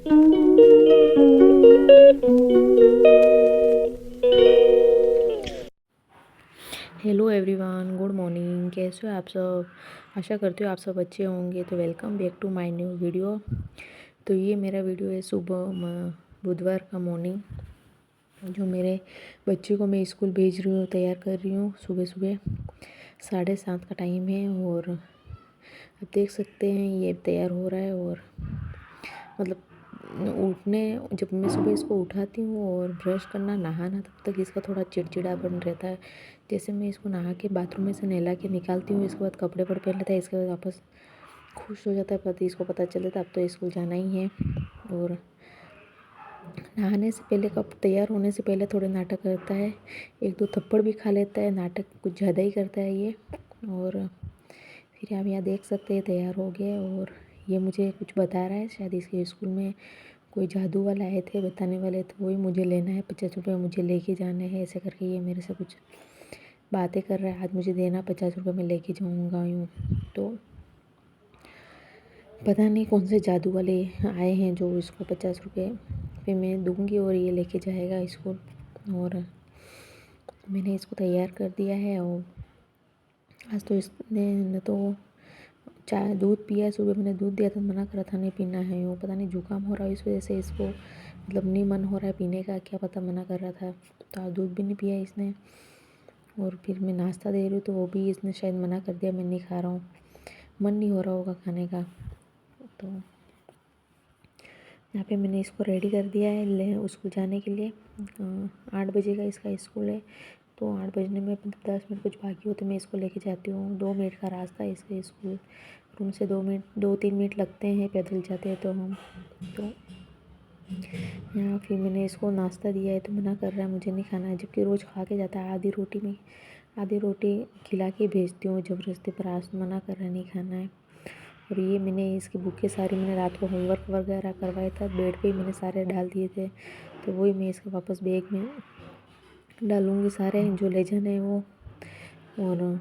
Hello everyone, good morning. कैसे हो आप सब? आशा करती हूँ आप सब अच्छे होंगे। तो welcome back to my new video. तो ये मेरा वीडियो है सुबह बुधवार का मॉर्निंग, जो मेरे बच्चे को मैं स्कूल भेज रही हूँ, तैयार कर रही हूँ। सुबह सुबह 7:30 का टाइम है और आप देख सकते हैं ये तैयार हो रहा है। और मतलब उठने जब मैं सुबह इसको उठाती हूँ और ब्रश करना नहाना, तब तक इसका थोड़ा चिड़चिड़ापन रहता है। जैसे मैं इसको नहा के बाथरूम में से नहला के निकालती हूँ, इसके बाद कपड़े पर पहन लेता है, इसके बाद वापस खुश हो जाता है। पति इसको पता चल जाता है अब तो स्कूल जाना ही है। और नहाने से पहले, कब तैयार होने से पहले थोड़े नाटक करता है, एक दो थप्पड़ भी खा लेता है। नाटक कुछ ज़्यादा ही करता है ये। और फिर आप यहाँ देख सकते हैं तैयार हो गया। और ये मुझे कुछ बता रहा है, शायद इसके स्कूल में कोई जादू वाला आए थे बताने वाले, तो वही मुझे लेना है, 50 रुपये मुझे लेके जाने हैं, ऐसे करके ये मेरे से कुछ बातें कर रहा है। आज मुझे देना 50 रुपये, मैं लेके जाऊँगा यूँ। तो पता नहीं कौन से जादू वाले आए हैं जो इसको 50 रुपये पे मैं दूँगी और ये लेके जाएगा स्कूल। और मैंने इसको तैयार कर दिया है। और आज तो इसने न तो चाय दूध पिया है। सुबह मैंने दूध दिया था, मना करा था नहीं पीना है। यूँ पता नहीं जुकाम हो रहा है, इस वजह से इसको मतलब नहीं मन हो रहा है पीने का, क्या पता, मना कर रहा था। तो आज दूध भी नहीं पिया इसने। और फिर मैं नाश्ता दे रही हूँ तो वो भी इसने शायद मना कर दिया, मैं नहीं खा रहा हूँ, मन नहीं हो रहा होगा खाने का। तो यहाँ पे मैंने इसको रेडी कर दिया है स्कूल जाने के लिए। 8 बजे का इसका स्कूल है, तो 8 बजने में 10 मिनट कुछ बाकी होते मैं इसको लेके जाती हूँ। 2 मिनट का रास्ता है इसके स्कूल रूम से, 2-3 मिनट लगते हैं पैदल जाते हैं तो हम। तो यहाँ फिर मैंने इसको नाश्ता दिया है तो मना कर रहा है, मुझे नहीं खाना है, जबकि रोज़ खा के जाता है। आधी रोटी खिला के भेजती हूँ ज़बरदस्ती, पर आज मना कर रहा है, नहीं खाना है। और ये मैंने इसकी बुकें सारी मैंने रात को होमवर्क वगैरह करवाया था, बेड पे ही मैंने सारे डाल दिए थे, तो वही मैं इसके वापस बैग में डालूँगी सारे जो ले जाने हैं वो। और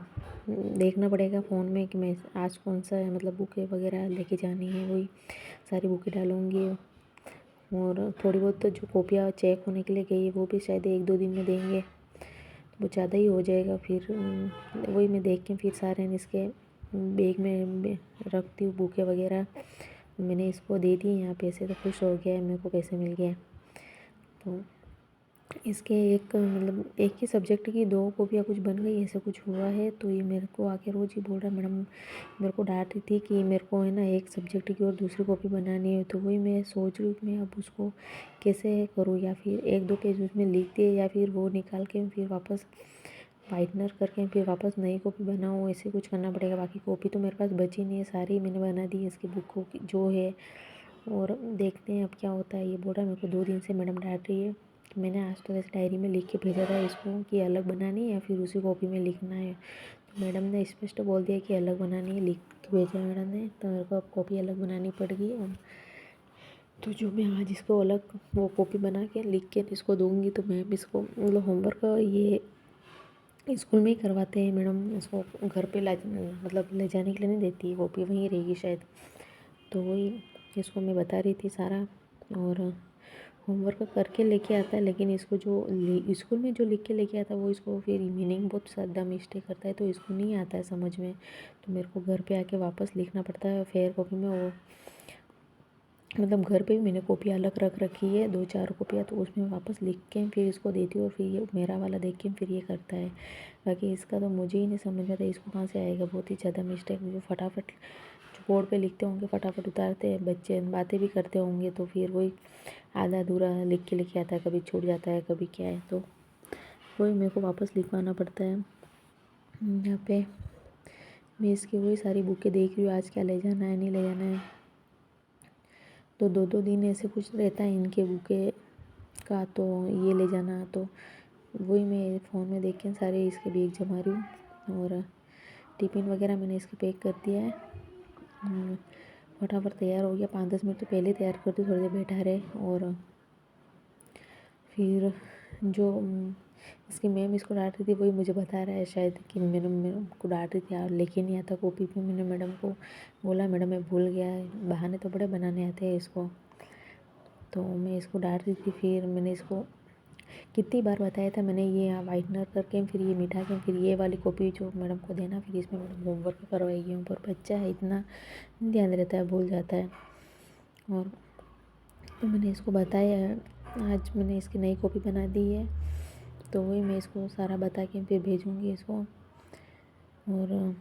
देखना पड़ेगा फ़ोन में कि मैं आज कौन सा है, मतलब बुकें वगैरह लेके जानी है, वही सारी बुकें डालूँगी। और थोड़ी बहुत तो जो कॉपियाँ चेक होने के लिए गई है वो भी शायद 1-2 दिन में देंगे, तो वो ज़्यादा ही हो जाएगा। फिर वही मैं देख के फिर सारे इसके बैग में रखती हूँ बुकें वगैरह। मैंने इसको दे दी यहाँ पैसे, तो खुश हो गया है, मेरे को पैसे मिल गए। तो इसके मतलब एक ही सब्जेक्ट की 2 कॉपियाँ कुछ बन गई, ऐसा कुछ हुआ है। तो ये मेरे को आके रोज़ ही बोल रहा है, मैडम मेरे को डांट रही थी कि मेरे को है ना एक सब्जेक्ट की और दूसरी कॉपी बनानी है। तो वही मैं सोच रही हूँ कि मैं अब उसको कैसे करूँ, या फिर 1-2 पेज उसमें लिख दिए, या फिर वो निकाल के फिर वापस वाइटनर करके फिर वापस नई कॉपी बनाऊँ, ऐसे कुछ करना पड़ेगा। बाकी कॉपी तो मेरे पास बची नहीं है, सारी मैंने बना दी है इसकी बुक को जो है। और देखते हैं अब क्या होता है। ये बोल रहा है मेरे को 2 दिन से मैडम डांट रही है। मैंने आज तो वैसे डायरी में लिख के भेजा था इसको कि अलग बनानी है या फिर उसी कॉपी में लिखना है, तो मैडम ने स्पष्ट बोल दिया कि अलग बनानी है, लिख के भेजा मैडम ने। तो मेरे को अब कॉपी अलग बनानी पड़ेगी। तो जो मैं आज इसको अलग वो कॉपी बना के लिख के इसको दूँगी, तो मैम इसको मतलब होमवर्क ये स्कूल में ही करवाते हैं मैडम, इसको घर पे मतलब ले जाने के लिए नहीं देती है, कॉपी वहीं रहेगी शायद। तो वही इसको मैं बता रही थी सारा। और होमवर्क करके लेके आता है, लेकिन इसको जो स्कूल में जो लिख के लेके आता है वो इसको फिर मीनिंग बहुत ज़्यादा मिस्टेक करता है, तो इसको नहीं आता है समझ में। तो मेरे को घर पे आके वापस लिखना पड़ता है फेयर कॉपी में। वो मतलब घर पे भी मैंने कॉपी अलग रख रखी है, 2-4 कॉपियाँ, तो उसमें वापस लिख के फिर इसको देती हूँ और फिर ये मेरा वाला देख के फिर ये करता है। बाकी इसका तो मुझे ही नहीं समझ में आता इसको कहाँ से आएगा, बहुत ही ज़्यादा मिस्टेक। वो फटाफट जो बोर्ड पे लिखते होंगे फटाफट उतारते हैं बच्चे, बातें भी करते होंगे, तो फिर वही आधा अधूरा लिख के लेके आता है, कभी छूट जाता है, कभी क्या है, तो वही मेरे को वापस लिखवाना पड़ता है। यहाँ पे मैं इसकी वही सारी बुकें देख रही हूँ, आज क्या ले जाना है नहीं ले जाना है। तो 2-2 दिन ऐसे कुछ रहता है इनके बुके का, तो ये ले जाना, तो वही मैं फ़ोन में देख के सारे इसके बैग जमा रही हूँ। और टिफ़िन वगैरह मैंने इसके पैक कर दिया है। फटाफट तैयार हो गया, 5-10 मिनट तो पहले तैयार कर दी, थोड़ी देर बैठा रहे। और फिर जो इसकी मैम इसको डांट रही थी वही मुझे बता रहा है शायद कि मैडम मेरे को डांट रही थी यार, लेके नहीं आता कॉपी पे। मैंने मैडम को बोला मैडम मैं भूल गया है, बहाने तो बड़े बनाने आते हैं इसको। तो मैं इसको डांट रही थी। फिर मैंने इसको कितनी बार बताया था मैंने, ये यहाँ वाइटनर करके फिर ये मिटा के फिर ये वाली कॉपी जो मैडम को देना, फिर इसमें मैडम होमवर्क करवाएगी। हूँ पर बच्चा है इतना ध्यान रहता है, भूल जाता है। और तो मैंने इसको बताया है, आज मैंने इसकी नई कॉपी बना दी है, तो वही मैं इसको सारा बता के फिर भेजूँगी इसको। और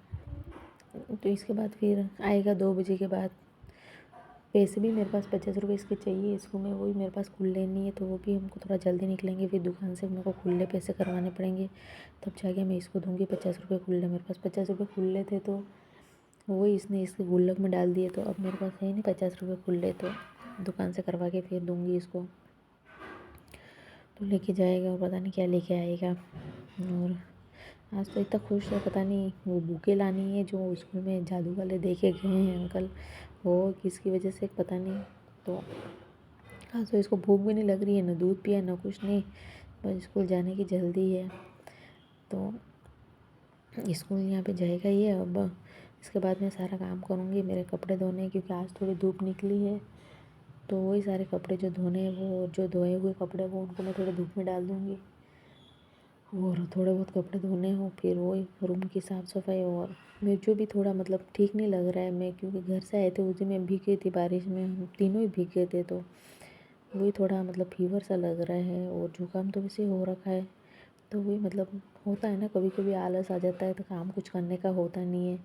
तो इसके बाद फिर आएगा 2 बजे के बाद। पैसे भी मेरे पास 50 रुपये इसके चाहिए स्कूल में, वही मेरे पास खुले नहीं है, तो वो भी हमको थोड़ा जल्दी निकलेंगे, फिर दुकान से मेरे को खुले पैसे करवाने पड़ेंगे, तब जाके मैं इसको दूँगी 50 रुपये खुले। मेरे पास 50 रुपये खुले थे, तो वही इसने इसके गुल्लक में डाल दिए, तो अब मेरे पास है नहीं 50 रुपये खुले, तो दुकान से करवा के फिर दूँगी इसको। तो लेके जाएगा और पता नहीं क्या लेके आएगा। और आज तो इतना खुश है, पता नहीं वो बुके लानी है जो स्कूल में जादू वाले देके गए हैं अंकल, वो किसकी वजह से पता नहीं। तो आज तो इसको भूख भी नहीं लग रही है, ना दूध पिया ना कुछ नहीं, बस स्कूल जाने की जल्दी है। तो स्कूल यहाँ पे जाएगा ये। अब इसके बाद मैं सारा काम करूँगी, मेरे कपड़े धोने हैं क्योंकि आज थोड़ी धूप निकली है, तो वही सारे कपड़े जो धोने हैं वो जो धोए हुए कपड़े वो उनको मैं थोड़ी धूप में डाल दूँगी। और थोड़े बहुत कपड़े धोने हो, फिर वही रूम की साफ़ सफाई। और मैं जो भी थोड़ा मतलब ठीक नहीं लग रहा है, मैं क्योंकि घर से आए थे उस दिन मैं भीग गई थी बारिश में, हम तीनों ही भीग गए थे, तो वही थोड़ा मतलब फीवर सा लग रहा है और जुकाम तो वैसे हो रखा है। तो वही मतलब होता है ना, कभी कभी आलस आ जाता है तो काम कुछ करने का होता नहीं है,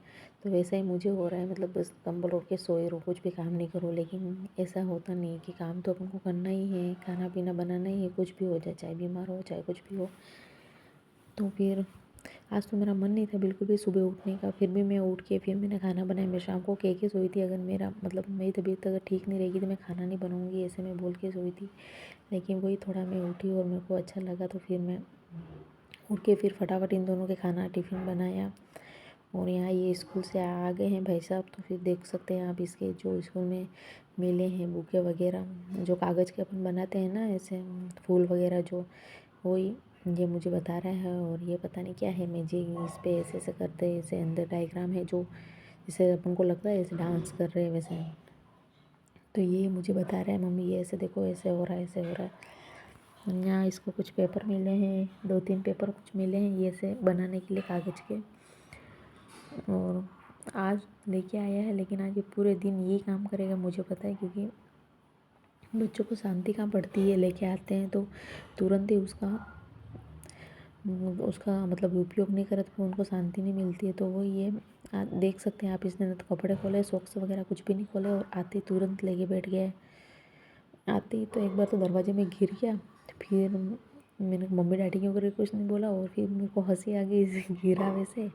तो वैसा ही मुझे हो रहा है, मतलब बस कंबल ओढ़ के सोए रहो, कुछ भी काम नहीं करो। लेकिन ऐसा होता नहीं है कि काम तो अपन को करना ही है, खाना पीना बनाना ही है, कुछ भी हो जाए, चाहे बीमार हो चाहे कुछ भी हो। तो फिर आज तो मेरा मन नहीं था बिल्कुल भी सुबह उठने का, फिर भी मैं उठ के फिर मैंने खाना बनाया। मैं शाम को कह के सोई थी, अगर मेरा मतलब मेरी तबीयत अगर ठीक नहीं रहेगी तो मैं खाना नहीं बनाऊँगी, ऐसे मैं बोल के सोई थी। लेकिन वही थोड़ा मैं उठी और मेरे को अच्छा लगा, तो फिर मैं उठ के फिर फटाफट इन दोनों के खाना टिफ़िन बनाया। और यहाँ ये स्कूल से आ गए हैं भाई साहब, तो फिर देख सकते हैं आप इसके जो स्कूल में मिले हैं बुके वगैरह, जो कागज़ के अपन बनाते हैं ना ऐसे फूल वगैरह, जो वही ये मुझे बता रहा है। और ये पता नहीं क्या है, मैं जी इस पे ऐसे ऐसे करते हैं, ऐसे अंदर डायग्राम है जो जैसे अपन को लगता है ऐसे डांस कर रहे हैं वैसे। तो ये मुझे बता रहा है मम्मी ये ऐसे देखो, ऐसे हो रहा है ऐसे हो रहा है। यहाँ इसको कुछ पेपर मिले हैं, 2-3 पेपर कुछ मिले हैं ये से बनाने के लिए कागज़ के। और आज लेके आया है, लेकिन आज ये पूरे दिन यही काम करेगा मुझे पता है, क्योंकि बच्चों को शांति कहाँ पड़ती है, लेके आते हैं तो तुरंत ही उसका मतलब उपयोग नहीं करे तो उनको शांति नहीं मिलती है। तो वो ये देख सकते हैं आप, इसने ना तो कपड़े खोले, सॉक्स वगैरह कुछ भी नहीं खोले, और आते ही तुरंत लेके बैठ गया है। आते ही तो एक बार तो दरवाजे में गिर गया, फिर मैंने मम्मी डैडी क्यों करके कुछ नहीं बोला, और फिर मेरे को हंसी आ गई इसे गिरा वैसे,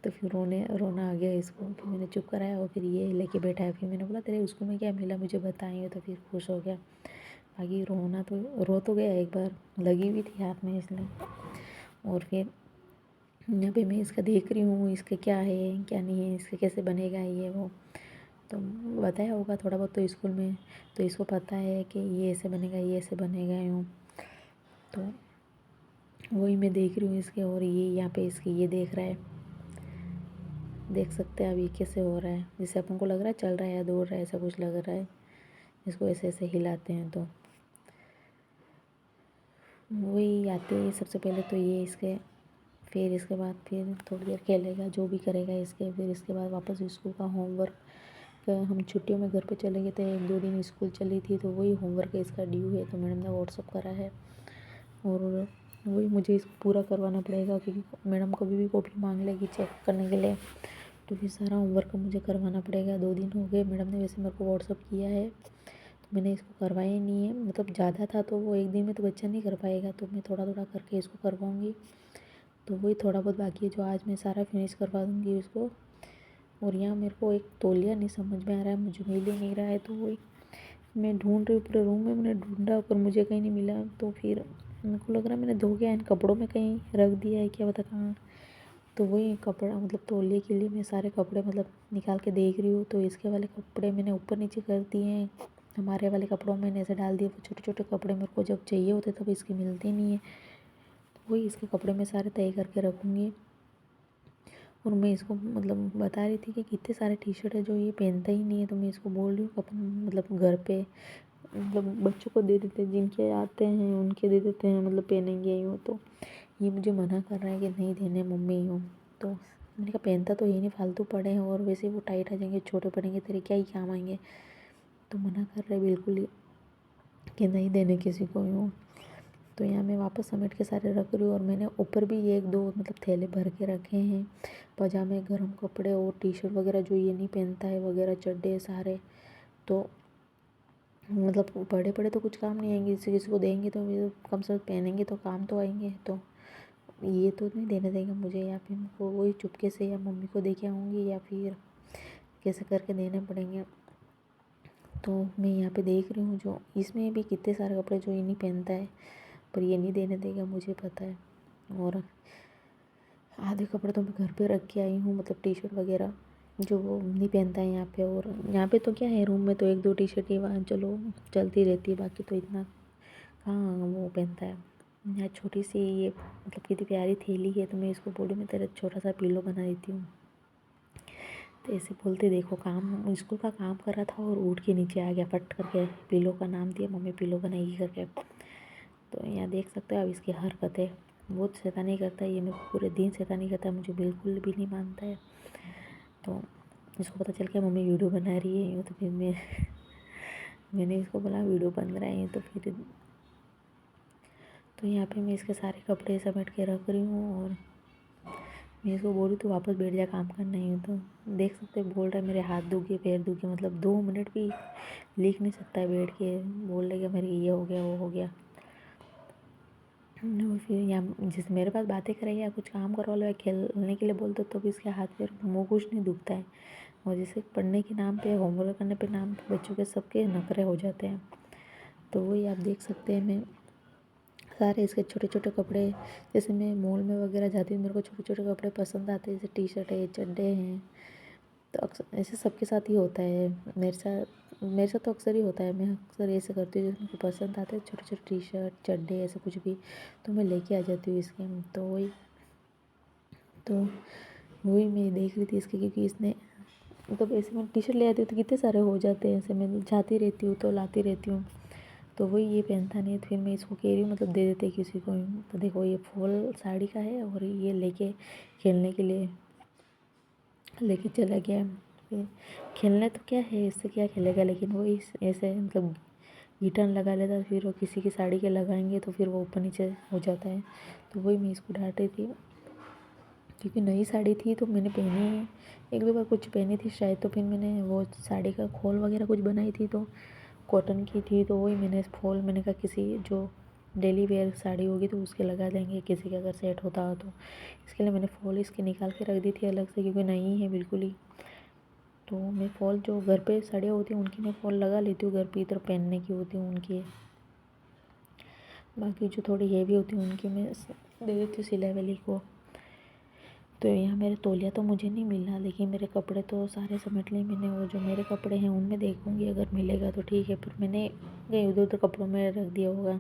तो फिर रोना आ गया इसको, फिर मैंने चुप कराया और फिर ये लेके बैठा है। फिर मैंने बोला तेरे स्कूल में क्या मिला मुझे बताइए, तो फिर खुश हो गया। बाकी रोना तो रो तो गया, एक बार लगी हुई थी हाथ में इसलिए। और फिर यहाँ पे मैं इसका देख रही हूँ इसके क्या है क्या नहीं है, इसके कैसे बनेगा ये वो, तो बताया होगा थोड़ा बहुत तो स्कूल में, तो इसको पता है कि ये ऐसे बनेगा ये ऐसे बनेगा यूँ। तो वही मैं देख रही हूँ इसके, और ये यहाँ पे इसके ये देख रहा है, देख सकते हैं अब ये कैसे हो रहा है, जैसे अपन को लग रहा है चल रहा है या दौड़ रहा है, ऐसा कुछ लग रहा है। इसको ऐसे ऐसे हिलाते हैं तो वही आते हैं सबसे पहले तो ये इसके, फिर इसके बाद फिर थोड़ी देर खेलेगा जो भी करेगा इसके, फिर इसके बाद वापस स्कूल का होमवर्क। हम छुट्टियों में घर पे चले गए थे, 1-2 दिन स्कूल चली थी, तो वही होमवर्क इसका ड्यू है, तो मैडम ने व्हाट्सअप करा है, और वही मुझे इसको पूरा करवाना पड़ेगा, क्योंकि मैडम कभी भी कॉपी मांग लेगी चेक करने के लिए, तो फिर सारा होमवर्क मुझे करवाना पड़ेगा। 2 दिन हो गए, मैडम ने वैसे मेरे को व्हाट्सअप किया है, तो मैंने इसको करवाया ही नहीं है, मतलब ज़्यादा था तो वो एक दिन में तो बच्चा नहीं कर पाएगा, तो मैं थोड़ा थोड़ा करके इसको करवाऊँगी। तो वही थोड़ा बहुत बाकी है जो आज मैं सारा फिनिश करवा दूँगी उसको। और यहाँ मेरे को एक तौलिया नहीं समझ में आ रहा है, मुझे मिल ही नहीं रहा है, तो वही मैं ढूंढ रही हूँ पूरे रूम में, मैंने ढूंढा पर मुझे कहीं नहीं मिला, तो फिर मेरे को लग रहा है मैंने धो के इन कपड़ों में कहीं रख दिया है, क्या पता कहाँ। तो वही कपड़ा मतलब तौलिए के लिए मैं सारे कपड़े मतलब निकाल के देख रही हूँ, तो इसके वाले कपड़े मैंने ऊपर नीचे कर दिए हैं, हमारे वाले कपड़ों में मैंने ऐसे डाल दिए, वो छोटे छोटे कपड़े मेरे को जब चाहिए होते तब इसके मिलते नहीं है, तो वही इसके कपड़े मैं सारे तय करके रखूँगी। और मैं इसको मतलब बता रही थी कि कितने सारे टी शर्ट है जो ये पहनता ही नहीं है, तो मैं इसको बोल रही हूँ अपन मतलब घर पे मतलब बच्चों को दे देते हैं, जिनके आते हैं उनके दे देते हैं, मतलब पहनेंगे यूँ। तो ये मुझे मना कर रहा है कि नहीं देने मम्मी यूँ। तो मैंने कहा पहनता तो ये नहीं, फालतू पड़े हैं और वैसे वो टाइट आ जाएंगे, छोटे पड़ेंगे, तेरे क्या ही काम आएंगे। तो मना कर रहे बिल्कुल ही कि नहीं देने किसी को यूँ। तो यहाँ मैं वापस समेट के सारे रख रही हूँ। और मैंने ऊपर भी एक दो मतलब थैले भर के रखे हैं, पजामे, गर्म कपड़े और टी शर्ट वगैरह जो ये नहीं पहनता है वगैरह, चड्डे सारे। तो मतलब पड़े पड़े तो कुछ काम नहीं आएंगे, किसी किसी को देंगे तो ये कम से कम पहनेंगे तो काम तो आएंगे। तो ये तो नहीं देने देंगे मुझे, या फिर उनको वही चुपके से या मम्मी को दे के आऊँगी या फिर कैसे करके देने पड़ेंगे। तो मैं यहाँ पे देख रही हूँ जो इसमें भी कितने सारे कपड़े जो ये नहीं पहनता है, पर ये नहीं देने देगा मुझे पता है। और आधे कपड़े तो मैं घर पे रख के आई हूँ, मतलब टी शर्ट वगैरह जो वो नहीं पहनता है यहाँ पे। और यहाँ पे तो क्या है, रूम में तो एक दो टी शर्ट ही वहाँ चलो चलती रहती है, बाकी तो इतना कहाँ वो पहनता है। यहाँ छोटी सी ये मतलब कितनी प्यारी थैली है, तो मैं इसको बोलूँ मैं तेरा छोटा सा पिलो बना देती हूँ। तो ऐसे बोलते देखो काम स्कूल का काम कर रहा था और उठ के नीचे आ गया फट करके, पिलो का नाम दिया, मम्मी पिलो बनाएगी करके। तो यहाँ देख सकते हो अब इसकी हरकतें, बहुत शैतानी करता है ये, मैं पूरे दिन शैतानी करता है, मुझे बिल्कुल भी नहीं मानता है। तो इसको पता चल गया मम्मी वीडियो बना रही है, तो फिर मैंने इसको बोला वीडियो बन रहा है तो फिर। तो यहाँ पे मैं इसके सारे कपड़े समेट के रख रही हूँ। और मैं इसको बोल रही तो वापस बैठ जा काम करना ही। तो देख सकते बोल रहा है मेरे हाथ दुख गए, पैर दुख गए, मतलब 2 मिनट भी लिख नहीं सकता है बैठ के, बोल लेगा मेरे ये हो गया वो हो गया। और फिर यहाँ जिस मेरे पास बातें करे या कुछ काम करवा लो या खेलने के लिए बोल दो तो भी इसके हाथ पैर मुँह कुछ नहीं दुखता है। और जैसे पढ़ने के नाम पे, होमवर्क करने पे नाम पे बच्चों के सबके नखरे हो जाते हैं। तो वही आप देख सकते हैं, मैं सारे इसके छोटे छोटे कपड़े, जैसे मैं मॉल में वगैरह जाती हूँ मेरे को छोटे छोटे कपड़े पसंद आते हैं, जैसे टी शर्ट है, चड्डे हैं। तो अक्सर ऐसे सबके साथ ही होता है, मेरे साथ तो अक्सर ही होता है। मैं अक्सर ऐसे करती हूँ, जैसे मुझे पसंद आते हैं छोटे छोटे टी शर्ट चड्डे ऐसे कुछ भी, तो मैं लेके आ जाती हूँ इसके। तो वही मैं देख रही थी इसके, क्योंकि इसने मतलब ऐसे मैं टी शर्ट ले आती हूँ तो कितने सारे हो जाते हैं, ऐसे मैं जाती रहती हूँ तो लाती रहती हूँ। तो वही ये पहनता नहीं है, तो फिर मैं इसको कह रही हूँ मतलब दे देते किसी को। तो देखो ये फॉल साड़ी का है और ये लेके खेलने के लिए लेके चला गया। फिर खेलने तो क्या है, इससे क्या खेलेगा, लेकिन वो इस ऐसे मतलब गिटार लगा लेता है, फिर वो किसी की साड़ी के लगाएंगे तो फिर वो ऊपर नीचे हो जाता है। तो वही मैं इसको डांट रही थी, क्योंकि नई साड़ी थी तो मैंने पहनी, एक दो बार कुछ पहनी थी शायद, तो फिर मैंने वो साड़ी का खोल वगैरह कुछ बनाई थी तो कॉटन की थी। तो वही मैंने फॉल, मैंने कहा किसी जो डेली वेयर साड़ी होगी तो उसके लगा देंगे, किसी का अगर सेट होता हो तो। इसके लिए मैंने फॉल इसकी निकाल के रख दी थी अलग से, क्योंकि नहीं है बिल्कुल ही। तो मैं फॉल जो घर पे साड़ियाँ होती हैं उनकी मैं फॉल लगा लेती हूँ, घर पे इधर पहनने की होती हूँ उनकी। बाकी जो थोड़ी हेवी होती हैं उनकी मैं दे देती हूँ सिलाई वाली को। तो यहाँ मेरे तौलिया तो मुझे नहीं मिला, लेकिन मेरे कपड़े तो सारे समेट लिए मैंने। वो जो मेरे कपड़े हैं उनमें देखूँगी अगर मिलेगा तो ठीक है, पर मैंने कहीं उधर उधर कपड़ों में रख दिया होगा।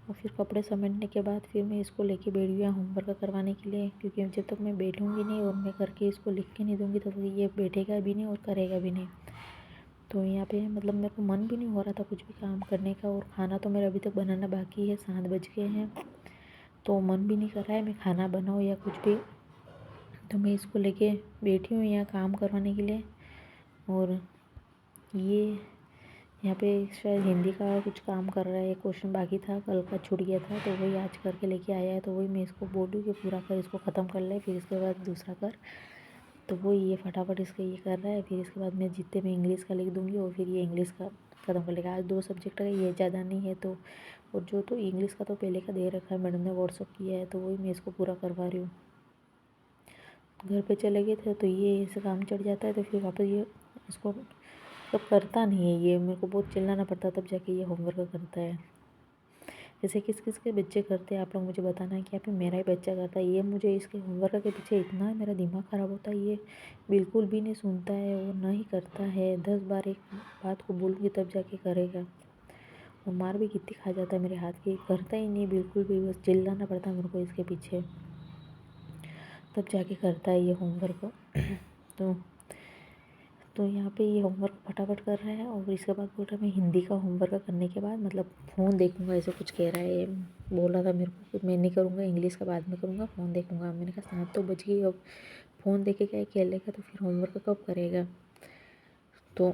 और फिर कपड़े समेटने के बाद फिर मैं इसको लेके बैठ गया होमवर्क करवाने के लिए, क्योंकि जब तक मैं बैठूँगी नहीं और मैं करके इसको लिख के नहीं दूँगी तब तक ये बैठेगा भी नहीं और करेगा भी नहीं। तो यहाँ पे मतलब मेरे को मन भी नहीं हो रहा था कुछ भी काम करने का। और खाना तो मेरा अभी तक बनाना बाकी है, 7 बज गए हैं, तो मन भी नहीं कर रहा है मैं खाना बनाऊँ या कुछ भी। तो मैं इसको लेके बैठी हूँ यहाँ काम करवाने के लिए। और ये यहाँ पे शायद हिंदी का कुछ काम कर रहा है, क्वेश्चन बाकी था कल का छूट गया था, तो वही आज करके लेके आया है। तो वही मैं इसको बोलूँ कि पूरा कर, इसको ख़त्म कर ले, फिर इसके बाद दूसरा कर। तो वो ये फटाफट इसका ये कर रहा है, फिर इसके बाद मैं जितने में इंग्लिश का लिख दूँगी और फिर ये इंग्लिश का ख़त्म कर लेगा। आज 2 सब्जेक्ट का ये ज़्यादा नहीं है तो। और जो तो इंग्लिश का तो पहले का दे रखा है, मैडम ने व्हाट्सअप किया है, तो वही मैं इसको पूरा करवा रही हूँ। घर पे चले गए थे तो ये ऐसे काम चढ़ जाता है, तो फिर वापस ये इसको तब करता नहीं है, ये मेरे को बहुत चिल्लाना पड़ता तब जाके ये होमवर्क करता है। जैसे किस किस के बच्चे करते हैं आप लोग मुझे बताना है, कि यहाँ पे मेरा ही बच्चा करता है ये। मुझे इसके होमवर्क के पीछे इतना मेरा दिमाग ख़राब होता है, ये बिल्कुल भी नहीं सुनता है और ना ही करता है। 10 बार एक बात को बोलूँगी तब जाके करेगा। और मार भी कितनी खा जाता है मेरे हाथ की, करता ही नहीं बिल्कुल भी, बस चिल्लाना पड़ता है मेरे को इसके पीछे, तब जाके करता है ये होमवर्क। तो तो यहाँ पे ये होमवर्क फटाफट कर रहा है और इसके बाद बोल रहा है मैं हिंदी का होमवर्क करने के बाद मतलब फ़ोन देखूँगा, ऐसे कुछ कह रहा है। बोल रहा था मेरे को कि मैं नहीं करूँगा, इंग्लिश का बाद में करूँगा, फ़ोन देखूँगा। मैंने कहा 7 तो बज गई, अब फ़ोन देखे क्या खेलेगा तो फिर होमवर्क कब करेगा। तो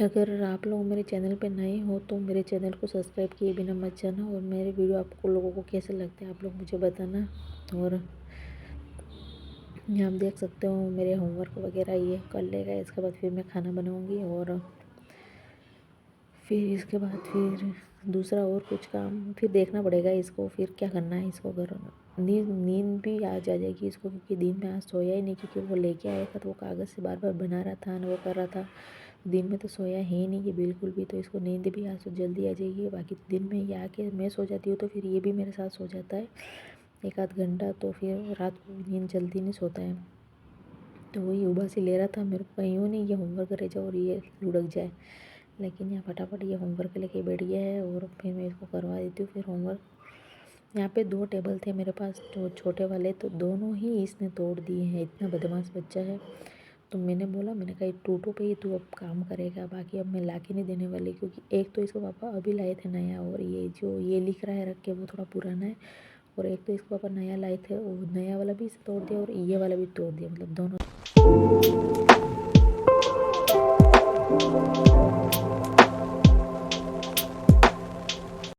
अगर आप लोग मेरे चैनल पे नए हो तो मेरे चैनल को सब्सक्राइब किए बिना मत जाना, और मेरे वीडियो आपको लोगों को कैसे लगते हैं आप लोग मुझे बताना। और आप देख सकते हो मेरे होमवर्क वगैरह ये कर लेगा, इसके बाद फिर मैं खाना बनाऊंगी और फिर इसके बाद फिर दूसरा और कुछ काम फिर देखना पड़ेगा इसको, फिर क्या करना है इसको। अगर नींद भी आ जाएगी इसको, क्योंकि दिन में आज सोया ही नहीं, क्योंकि वो लेके आया था तो वो कागज़ से बार बार बना रहा था ना, वो कर रहा था। दिन में तो सोया है ही नहीं ये बिल्कुल भी, तो इसको नींद भी आज तो जल्दी आ जाएगी। बाकी दिन में ये आके मैं सो जाती हूँ तो फिर ये भी मेरे साथ सो जाता है 1 आध घंटा, तो फिर रात को नींद जल्दी नहीं सोता है। तो वही उबासी ले रहा था मेरे को, कहीं यूँ नहीं ये होमवर्क रह जाए और ये लुढ़क जाए, लेकिन यहाँ फटाफट ये होमवर्क लेके बैठ गया है और फिर मैं इसको करवा देती हूँ फिर होमवर्क। यहाँ पे 2 टेबल थे मेरे पास जो छोटे वाले, तो दोनों ही इसने तोड़ दिए हैं, इतना बदमाश बच्चा है। तो मैंने बोला, मैंने कहा टूटो पे ही तू अब काम करेगा, बाकी अब मैं ला के नहीं देने वाली, क्योंकि एक तो इसको पापा अभी लाए थे नया, और ये जो ये लिख रहा है रख के वो थोड़ा पुराना है, और एक तो इसको पापा नया लाए थे वो नया वाला भी इसे तोड़ दिया और ये वाला भी तोड़ दिया, मतलब दोनों।